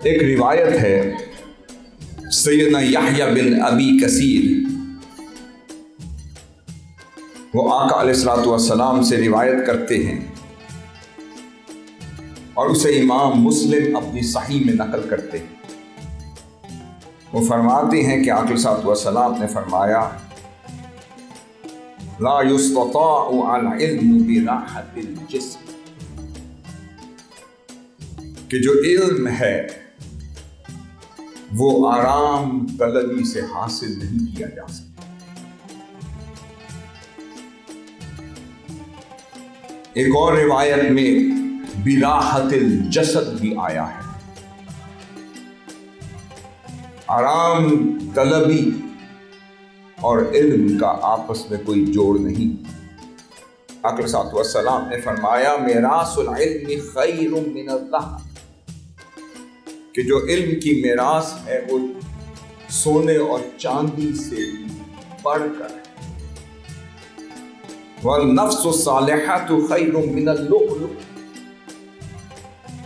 ایک روایت ہے سیدنا یحییٰ بن ابی کثیر، وہ آقا علیہ الصلوۃ والسلام سے روایت کرتے ہیں اور اسے امام مسلم اپنی صحیح میں نقل کرتے ہیں۔ وہ فرماتے ہیں کہ آقا علیہ الصلوۃ والسلام نے فرمایا لا یستطاع العلم براحۃ الجسم، کہ جو علم ہے وہ آرام طلبی سے حاصل نہیں کیا جا سکتا۔ ایک اور روایت میں براحۃ الجسد بھی آیا ہے، آرام طلبی اور علم کا آپس میں کوئی جوڑ نہیں۔ آقا علیہ الصلوۃ والسلام نے فرمایا میراث العلم خیر من الذهب، کہ جو علم کی میراث ہے وہ سونے اور چاندی سے بڑھ کر ہے۔ والنفس الصالحۃ خیر من اللؤلؤ،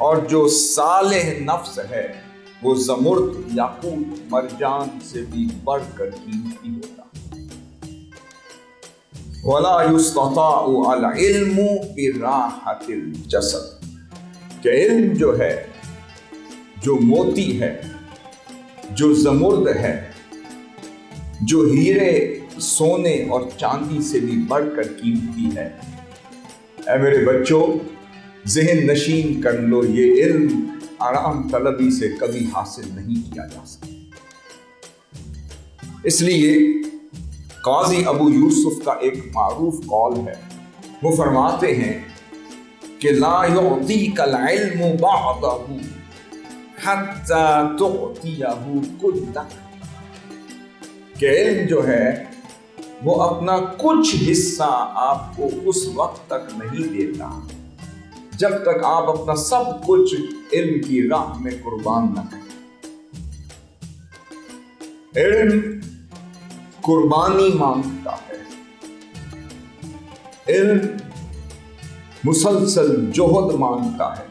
اور جو صالح نفس ہے وہ زمرد، یاقوت، مرجان سے بھی بڑھ کر قیمتی ہوتا ہے۔ ولا یستطاع العلم براحۃ الجسد، کہ علم جو ہے، جو موتی ہے، جو زمرد ہے، جو ہیرے، سونے اور چاندی سے بھی بڑھ کر قیمتی ہے، اے میرے بچوں ذہن نشین کر لو، یہ علم آرام طلبی سے کبھی حاصل نہیں کیا جا سکتا۔ اس لیے قاضی ابو یوسف کا ایک معروف قول ہے، وہ فرماتے ہیں کہ لا یعطیک العلم بعضہ حتی تعطیہ کلک، کہ علم جو ہے وہ اپنا کچھ حصہ آپ کو اس وقت تک نہیں دیتا جب تک آپ اپنا سب کچھ علم کی راہ میں قربان نہ کریں۔ علم قربانی مانگتا ہے، علم مسلسل جہد مانگتا ہے،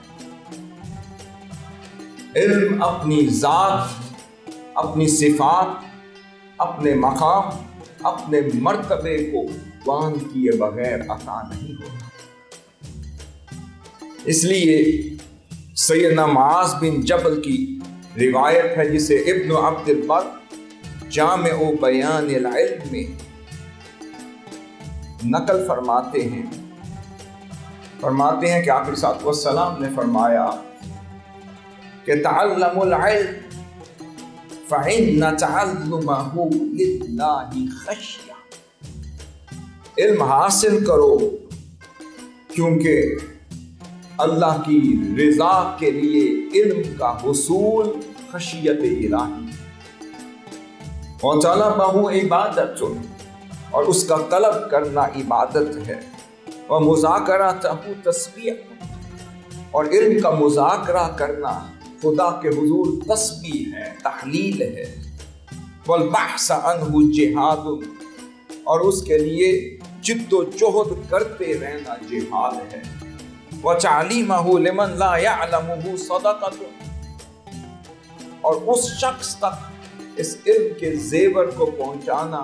علم اپنی ذات، اپنی صفات، اپنے مقام، اپنے مرتبے کو بیان کیے بغیر عطا نہیں ہوتا۔ اس لیے سیدنا معاذ بن جبل کی روایت ہے جسے ابن عبد البر جامع بیان العلم میں نقل فرماتے ہیں کہ آقا علیہ الصلوۃ والسلام نے فرمایا کہ تعلموا العلم فإن تعلمه للہ خشیہ، علم حاصل کرو کیونکہ اللہ کی رضا کے لیے علم کا حصول خشیت الہی، وطلبہ عبادت، اور اس کا طلب کرنا عبادت ہے، ومذاکرتہ تسبیح، اور علم کا مذاکرہ کرنا خدا کے حضور تسبیح ہے، تحلیل ہے، والبحث عنہ جہاد، اور اس کے لیے جد و جہد کرتے رہنا جہاد ہے، وَتَعْلِيمَهُ لِمَنْ لَا يَعْلَمُهُ صَدَقَةٌ، اور اس شخص تک اس علم کے زیور کو پہنچانا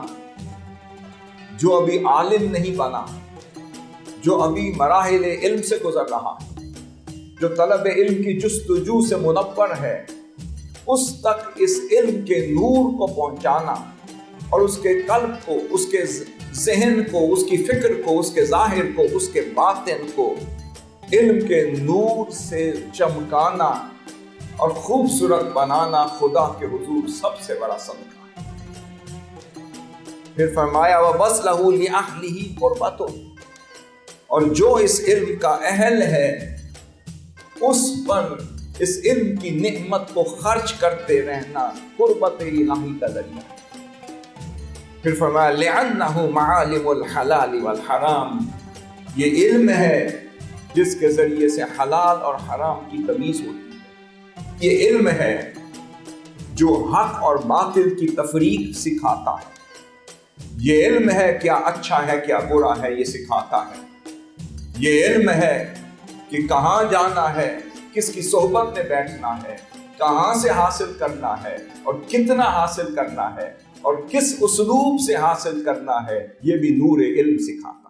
جو ابھی عالم نہیں بنا، جو ابھی مراحل علم سے گزر رہا ہے، جو طلب علم کی جستجو سے منور ہے، اس تک اس علم کے نور کو پہنچانا اور اس کے قلب کو، اس کے ذہن کو، اس کی فکر کو، اس کے ظاہر کو، اس کے باطن کو علم کے نور سے چمکانا اور خوبصورت بنانا خدا کے حضور سب سے بڑا صدقہ ہے۔ پھر فرمایا وَبَذْلَهُ لِأَهْلِهِ قُرْبَةٌ، اور جو اس علم کا اہل ہے اس پر اس علم کی نعمت کو خرچ کرتے رہنا قربت الہی کا ذریعہ۔ پھر فرمایا لِأَنَّهُ مَعَالِمُ الْحَلَالِ وَالْحَرَامِ، یہ علم ہے جس کے ذریعے سے حلال اور حرام کی تمیز ہوتی ہے، یہ علم ہے جو حق اور باطل کی تفریق سکھاتا ہے، یہ علم ہے کیا اچھا ہے کیا برا ہے یہ سکھاتا ہے، یہ علم ہے کہ کہاں جانا ہے، کس کی صحبت میں بیٹھنا ہے، کہاں سے حاصل کرنا ہے اور کتنا حاصل کرنا ہے اور کس اسلوب سے حاصل کرنا ہے، یہ بھی نور علم سکھاتا ہے۔